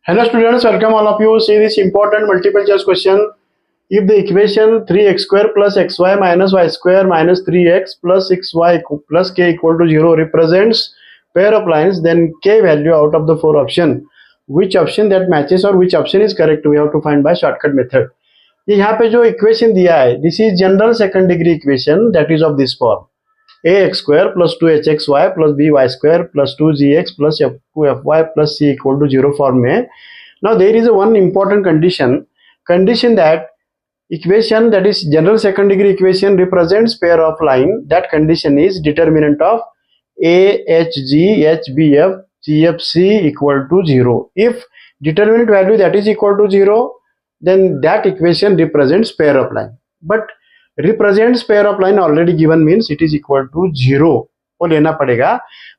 Hello students, welcome all of you. See this important multiple choice question. If the equation 3x square plus xy minus y square minus 3x plus 6y plus k equal to 0 represents pair of lines, then k value out of the four option. Which option that matches or which option is correct? We have to find by shortcut method. यहाँ पे जो equation दिया है, this is general second degree equation that is of this form. ax square plus 2hxy plus by square plus 2gx plus f2fy plus c equal to 0 form में. Now there is a one important condition that equation that is general second degree equation represents pair of line. That condition is determinant of a h g h b f g f c equal to 0. If determinant value that is equal to 0, then that equation represents pair of line. But represents pair of line already given means it is equal to 0 वो लेना पड़ेगा.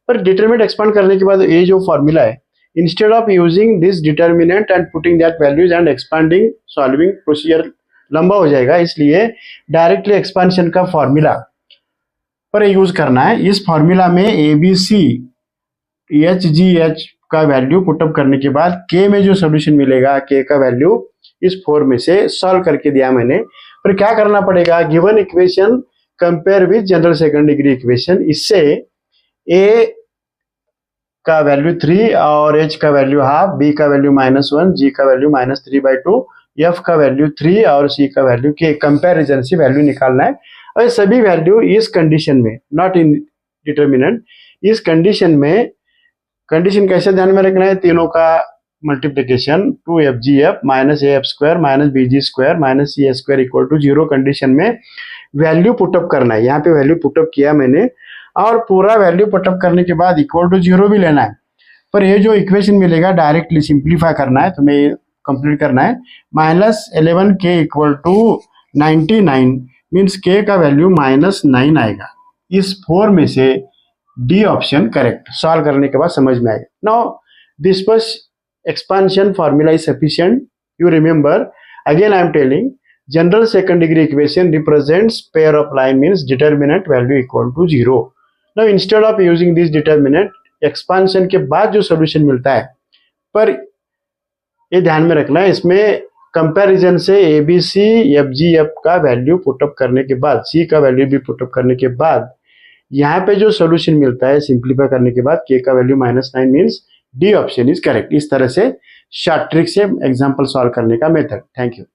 पर determinant expand करने के बाद ये जो formula है, instead of using this determinant and putting that values and expanding solving procedure लंबा हो जाएगा, इसलिए डायरेक्टली एक्सपांशन का फॉर्मूला पर यूज करना है. इस फॉर्मूला में A B C H G H का वैल्यू पुटअप करने के बाद के में जो सोल्यूशन मिलेगा, के का वैल्यू इस 4 में से सॉल्व करके दिया मैंने. पर क्या करना पड़ेगा, given equation compare with general second degree equation. इससे a का वैल्यू 3 और h का वैल्यू हाफ, b का वैल्यू -1, g का वैल्यू -3/2, f का वैल्यू 3 और c का वैल्यू के कंपैरिजन से वैल्यू निकालना है. और ये सभी वैल्यू इस कंडीशन में, नॉट इन डिटरमिनेंट, इस कंडीशन में, कंडीशन कैसे ध्यान में रखना है, तीनों का multiplication 2fgf minus af square minus bg square minus cs square equal to 0 condition में वैल्यू पुटअप करना है. यहाँ पे वैल्यू पुटअप किया मैंने और पूरा वैल्यू पुटअप करने के बाद इक्वल टू 0 भी लेना है. पर ये जो इक्वेशन मिलेगा डायरेक्टली सिंप्लीफाई करना है, तुम्हें ये कंप्लीट करना है. -11k equal to 99 means k का वैल्यू -9 आएगा. इस 4 में से डी ऑप्शन करेक्ट. सॉल्व करने के बाद समझ में आएगा. Now this first expansion formula is sufficient. You remember, again I am telling, general second degree equation represents pair of line means determinant value equal to 0. Now instead of using this determinant, expansion के बाद जो solution मिलता है, पर ये ध्यान में रखना है, इसमें कंपैरिजन से A B C F G F का वैल्यू पुटअप करने के बाद, सी का वैल्यू भी पुटअप करने के बाद, यहाँ पे जो सोल्यूशन मिलता है सिंप्लीफाई करने के बाद, के का value -9 means D option is correct. इस तरह से शॉर्ट ट्रिक से एग्जांपल सॉल्व करने का मेथड. Thank you.